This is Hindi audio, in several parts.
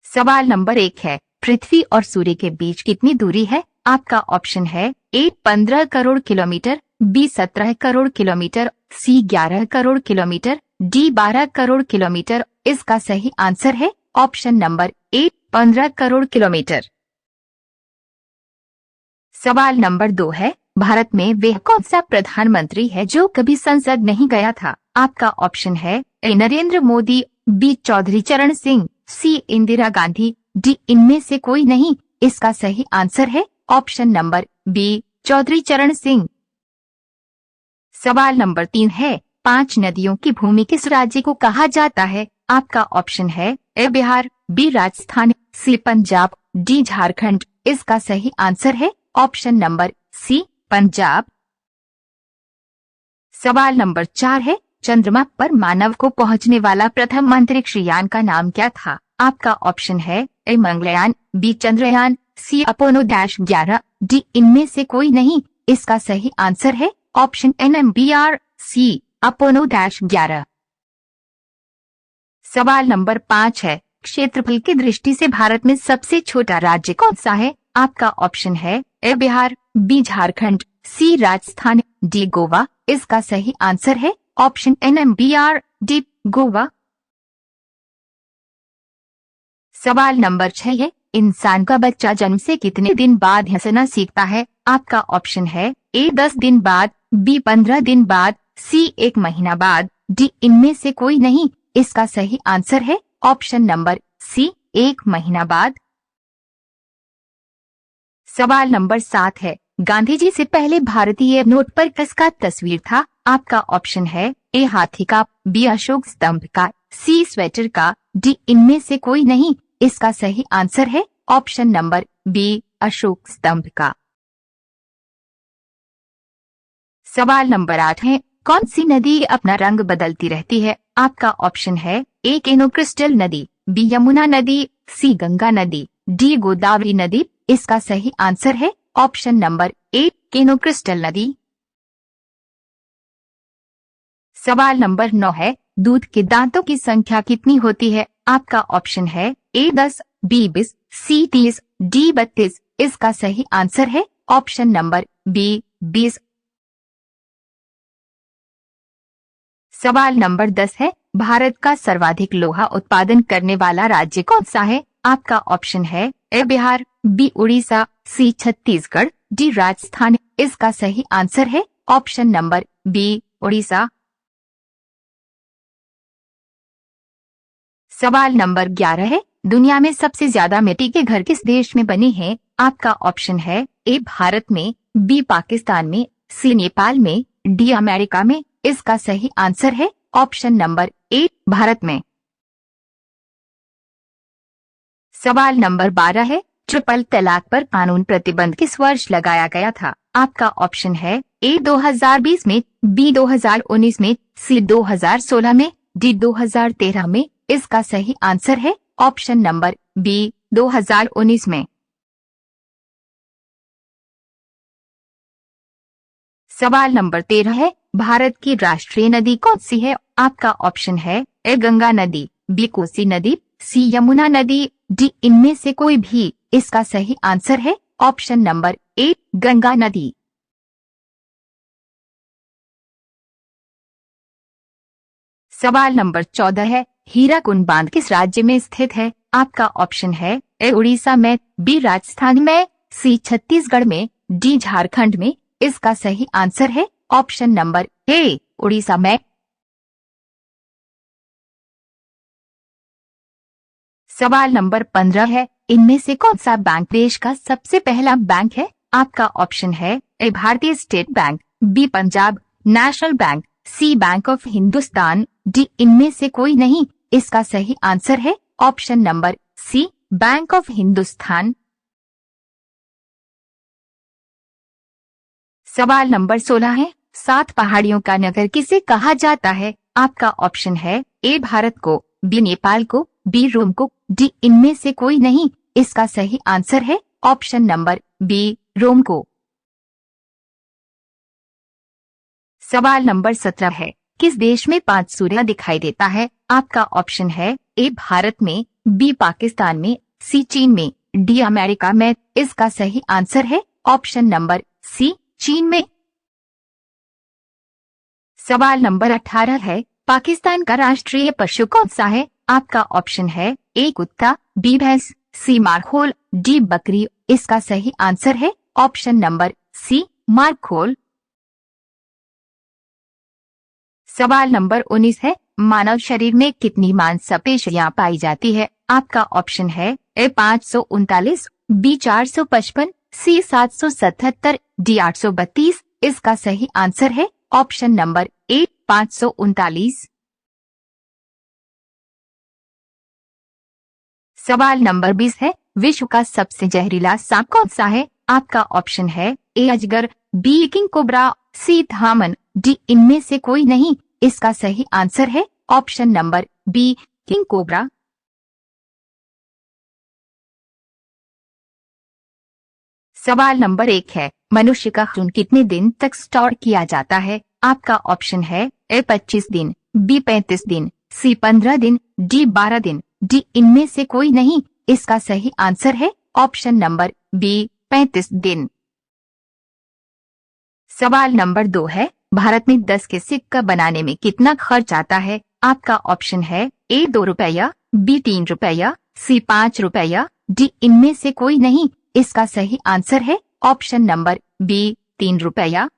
सवाल नंबर 1 है, पृथ्वी और सूर्य के बीच कितनी दूरी है? आपका ऑप्शन है A 15 crore kilometre, B 17 crore kilometre, C 11 crore kilometre, D 12 crore kilometre. इसका सही आंसर है option number A 15 crore kilometre. सवाल नंबर 2 है, भारत में वह कौन सा प्रधानमंत्री है जो कभी संसद नहीं गया था? आपका ऑप्शन है ए नरेंद्र मोदी, बी चौधरी चरण सिंह, सी इंदिरा गांधी, डी इनमें से कोई नहीं। इसका सही आंसर है ऑप्शन नंबर बी चौधरी चरण सिंह। सवाल नंबर 3 है, 5 नदियों की भूमि किस राज्य को कहा जाता है? आपका ऑप्शन है ए बिहार, बी राजस्थान, सी पंजाब, डी झारखंड। इसका सही आंसर है ऑप्शन नंबर सी पंजाब। सवाल नंबर 4 है, चंद्रमा पर मानव को पहुंचने वाला प्रथम अंतरिक्ष यान का नाम क्या था? आपका ऑप्शन है ए मंगलयान, बी चंद्रयान, सी अपोलो-11, डी इनमें से कोई नहीं। इसका सही आंसर है ऑप्शन NMBR, सी अपोलो-11। सवाल नंबर 5 है, क्षेत्रफल की दृष्टि से भारत में सबसे छोटा राज्य कौन सा है? आपका ऑप्शन है ए बिहार, बी झारखंड, सी राजस्थान, डी गोवा। इसका सही आंसर है ऑप्शन NMBR, डी गोवा। सवाल नंबर 6 है, इंसान का बच्चा जन्म से कितने दिन बाद हंसना सीखता है? आपका ऑप्शन है ए 10 दिन बाद, बी 15 दिन बाद, सी 1 महीना बाद, डी इनमें से कोई नहीं। इसका सही आंसर है ऑप्शन नंबर सी 1 महीना बाद। सवाल नंबर 7 है, गांधी जी से पहले भारतीय नोट पर किसका तस्वीर था? आपका ऑप्शन है ए हाथी का, बी अशोक स्तंभ का, सी स्वेटर का, डी इनमें से कोई नहीं। इसका सही आंसर है ऑप्शन नंबर बी अशोक स्तंभ का। सवाल नंबर 8 है, कौन सी नदी अपना रंग बदलती रहती है? आपका ऑप्शन है ए केनो क्रिस्टल नदी, बी यमुना नदी, सी गंगा नदी, डी गोदावरी नदी। इसका सही आंसर है ऑप्शन नंबर ए केनो क्रिस्टल नदी। सवाल नंबर 9 है, दूध के दांतों की संख्या कितनी होती है? आपका ऑप्शन है ए 10, बी 20, सी 30, डी 32। इसका सही आंसर है ऑप्शन नंबर बी 20। सवाल नंबर 10 है, भारत का सर्वाधिक लोहा उत्पादन करने वाला राज्य कौन सा है? आपका ऑप्शन है ए बिहार, बी उड़ीसा, सी छत्तीसगढ़, डी राजस्थान। इसका सही आंसर है ऑप्शन नंबर बी उड़ीसा। सवाल नंबर 11 है, दुनिया में सबसे ज्यादा मिट्टी के घर किस देश में बने हैं? आपका ऑप्शन है ए भारत में, बी पाकिस्तान में, सी नेपाल में, डी अमेरिका में। इसका सही आंसर है ऑप्शन नंबर ए भारत में। सवाल नंबर 12 है, ट्रिपल तलाक पर कानून प्रतिबंध किस वर्ष लगाया गया था? आपका ऑप्शन है ए 2020 में, बी 2019 में, सी 2016 में, डी 2013 में। इसका सही आंसर है ऑप्शन नंबर बी 2019 में। सवाल नंबर 13 है, भारत की राष्ट्रीय नदी कौन सी है? आपका ऑप्शन है ए गंगा नदी, बी कोसी नदी, सी यमुना नदी, डी इनमें से कोई भी। इसका सही आंसर है ऑप्शन नंबर ए गंगा नदी। सवाल नंबर 14 है, हीराकुंड बांध किस राज्य में स्थित है? आपका ऑप्शन है ए उड़ीसा में, बी राजस्थान में, सी छत्तीसगढ़ में, डी झारखंड में। इसका सही आंसर है ऑप्शन नंबर ए उड़ीसा में। सवाल नंबर 15 है, इनमें से कौन सा बैंक देश का सबसे पहला बैंक है? आपका ऑप्शन है A Bharatiya state bank, B Punjab national bank, C bank of Hindustan, D इनमें से कोई नहीं। इसका सही आंसर है option number C bank of Hindustan. सवाल नंबर 16 है, 7 पहाड़ियों का नगर किसे कहा जाता है? आपका ऑप्शन है ए भारत को, बी नेपाल को, बी रोम को, डी इनमें से कोई नहीं। इसका सही आंसर है ऑप्शन नंबर बी रोम को। सवाल नंबर 17 है, किस देश में 5 सूर्य दिखाई देता है? आपका ऑप्शन है ए भारत में, बी पाकिस्तान में, सी चीन में, डी अमेरिका में। इसका सही आंसर है ऑप्शन नंबर सी, चीन में। सवाल नंबर 18 है, पाकिस्तान का राष्ट्रीय पशु कौन सा है? आपका ऑप्शन है ए कुत्ता, बी भैंस, सी मारखोल, डी बकरी। इसका सही आंसर है ऑप्शन नंबर सी, मारखोल। सवाल नंबर 19 है, मानव शरीर में कितनी मांसपेशियां पाई जाती है? आपका ऑप्शन है ए 539, बी 455, सी 777, डी 832। इसका सही आंसर है ऑप्शन नंबर ए 539। सवाल नंबर 20 है, विश्व का सबसे जहरीला सांप कौन सा है? आपका ऑप्शन है ए अजगर, बी किंग कोबरा, सी धामन, डी इनमें से कोई नहीं। इसका सही आंसर है option number B, king cobra. सवाल नंबर 1 है, मनुष्य का खून कितने दिन तक स्टोर किया जाता है? आपका ऑप्शन है ए 25 दिन, बी 35 दिन, सी 15 दिन, डी 12 दिन, डी इनमें से कोई नहीं। इसका सही आंसर है ऑप्शन नंबर बी, 35 दिन। सवाल नंबर 2 है, भारत में 10 के सिक्का बनाने में कितना खर्च आता है? आपका ऑप्शन है ए 2 रुपया, बी 3 रुपया, सी 5 रुपया, डी इनमें से कोई नहीं। इसका सही आंसर है ऑप्शन नंबर बी, 3 रुपया।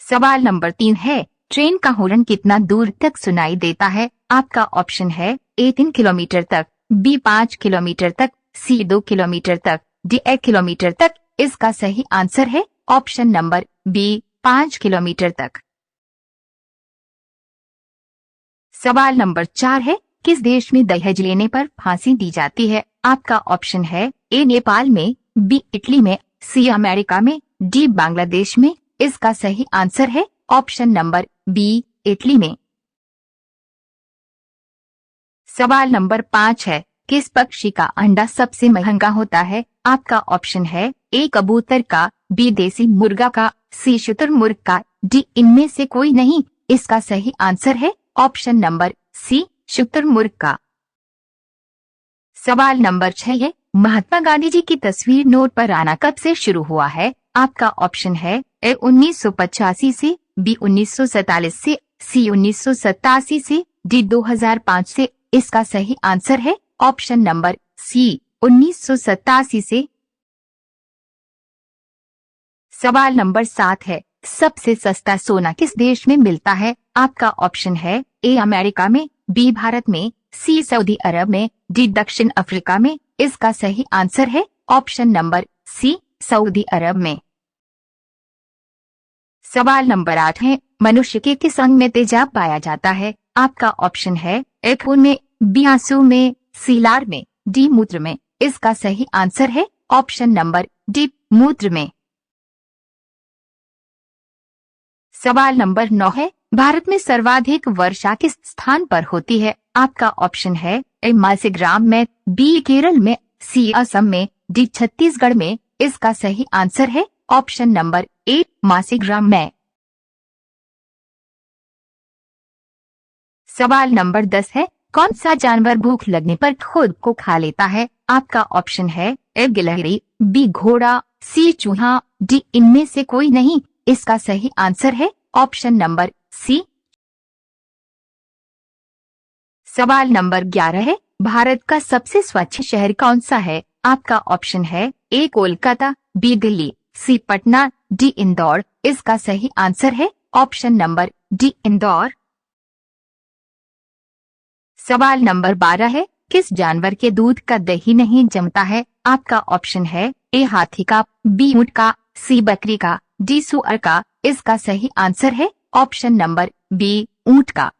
सवाल नंबर 3 है, ट्रेन का हॉर्न कितना दूर तक सुनाई देता है? आपका ऑप्शन है ए 3 किलोमीटर तक, बी 5 किलोमीटर तक, सी 2 किलोमीटर तक, डी 1 किलोमीटर तक। इसका सही आंसर है ऑप्शन नंबर बी, 5 किलोमीटर तक। सवाल नंबर 4 है, किस देश में दहेज लेने पर फांसी दी जाती है? आपका ऑप्शन है ए नेपाल में, बी इटली में, सी अमेरिका में, डी बांग्लादेश में। इसका सही आंसर है ऑप्शन नंबर बी, इटली में। सवाल नंबर 5 है, किस पक्षी का अंडा सबसे महंगा होता है? आपका ऑप्शन है ए कबूतर का, बी देसी मुर्गा का, सी शुतुरमुर्ग का, डी इनमें से कोई नहीं। इसका सही आंसर है ऑप्शन नंबर सी, शुतुरमुर्ग का। सवाल नंबर 6 है, महात्मा गांधी जी की तस्वीर नोट पर आना कब से शुरू हुआ है? आपका ऑप्शन है ए 1985 से, बी 1947 से, सी 1987 से, डी 2005 से। इसका सही आंसर है ऑप्शन नंबर सी, 1987 से। सवाल नंबर 7 है, सबसे सस्ता सोना किस देश में मिलता है? आपका ऑप्शन है ए अमेरिका में, बी भारत में, सी सऊदी अरब में, डी दक्षिण अफ्रीका में। इसका सही आंसर है ऑप्शन नंबर सी, सऊदी अरब में। सवाल नंबर 8 है, मनुष्य के किस अंग में तेजाब पाया जाता है? आपका ऑप्शन है ए खून में, बी आंसू में, सी लार में, डी मूत्र में। इसका सही आंसर है ऑप्शन नंबर डी, मूत्र में। सवाल नंबर 9 है, भारत में सर्वाधिक वर्षा किस स्थान पर होती है? आपका ऑप्शन है ए मालसेग्राम में, बी केरल में, सी असम में, डी छत्तीसगढ़ में। इसका सही आंसर है ऑप्शन नंबर ए, मालसेग्राम में। सवाल नंबर 10 है, कौन सा जानवर भूख लगने पर खुद को खा लेता है? आपका ऑप्शन है ए गिलहरी, बी घोड़ा, सी चूहा, डी इनमें से कोई नहीं। इसका सही आंसर है ऑप्शन नंबर सी। सवाल नंबर 11 है, भारत का सबसे स्वच्छ शहर कौन सा है? आपका ऑप्शन है ए कोलकाता, बी दिल्ली, सी पटना, डी इंदौर। इसका सही आंसर है ऑप्शन नंबर डी, इंदौर। सवाल नंबर 12 है, किस जानवर के दूध का दही नहीं जमता है? आपका ऑप्शन है ए हाथी का, बी ऊंट का, सी बकरी का, डी सुअर का। इसका सही आंसर है ऑप्शन नंबर बी, ऊंट का।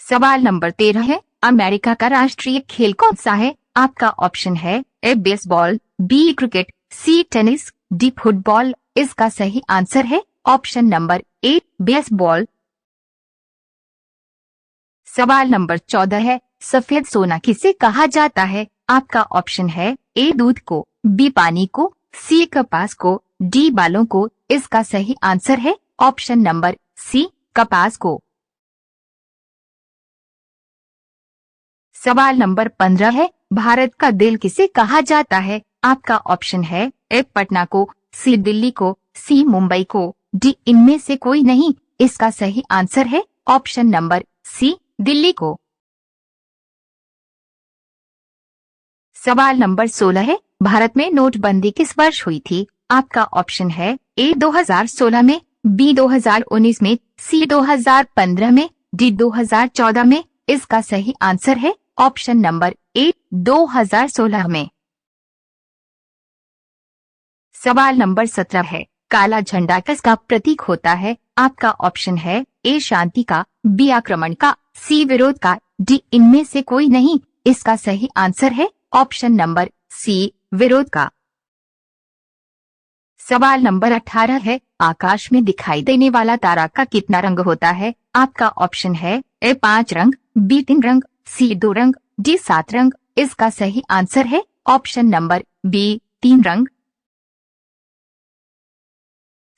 सवाल नंबर 13 है, अमेरिका का राष्ट्रीय खेल कौन सा है? आपका ऑप्शन है ए बेसबॉल, बी क्रिकेट, सी टेनिस, डी फुटबॉल। इसका सही आंसर है ऑप्शन नंबर ए, बेसबॉल। सवाल नंबर 14 है, सफेद सोना किसे कहा जाता है? आपका ऑप्शन है ए दूध को, बी पानी को, सी कपास को, डी बालों को। इसका सही आंसर है ऑप्शन नंबर सी, कपास को। सवाल नंबर 15 है, भारत का दिल किसे कहा जाता है? आपका ऑप्शन है ए पटना को, सी दिल्ली को, सी मुंबई को, डी इनमें से कोई नहीं। इसका सही आंसर है ऑप्शन नंबर सी, दिल्ली को। सवाल नंबर 16 है, भारत में नोटबंदी किस वर्ष हुई थी? आपका ऑप्शन है ए 2016 में, बी 2019 में, सी 2015 में, डी 2014 में। इसका सही आंसर है ऑप्शन नंबर ए, 2016 में। सवाल नंबर 17 है, काला झंडा किसका प्रतीक होता है? आपका ऑप्शन है ए शांति का, बी आक्रमण का, सी विरोध का, डी इनमें से कोई नहीं। इसका सही आंसर है ऑप्शन नंबर सी, विरोध का। सवाल नंबर 18 है, आकाश में दिखाई देने वाला तारा का कितना रंग होता है? आपका ऑप्शन है ए 5 रंग, बी 3 रंग, सी 2 रंग, डी 7 रंग। इसका सही आंसर है ऑप्शन नंबर बी, 3 रंग।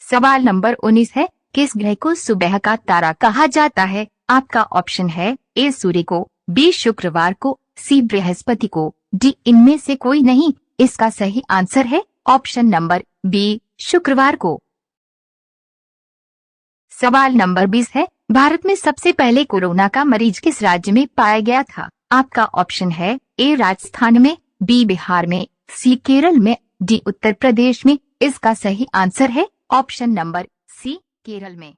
सवाल नंबर 19 है, किस ग्रह को सुबह का तारा कहा जाता है? आपका ऑप्शन है ए सूर्य को, बी शुक्रवार को, सी बृहस्पति को, डी इनमें से कोई नहीं। इसका सही आंसर है ऑप्शन नंबर बी, शुक्रवार को। सवाल नंबर 20 है, भारत में सबसे पहले कोरोना का मरीज किस राज्य में पाया गया था? आपका ऑप्शन है ए राजस्थान में, बी बिहार में, सी केरल में, डी उत्तर प्रदेश में। इसका सही आंसर है ऑप्शन नंबर सी, केरल में।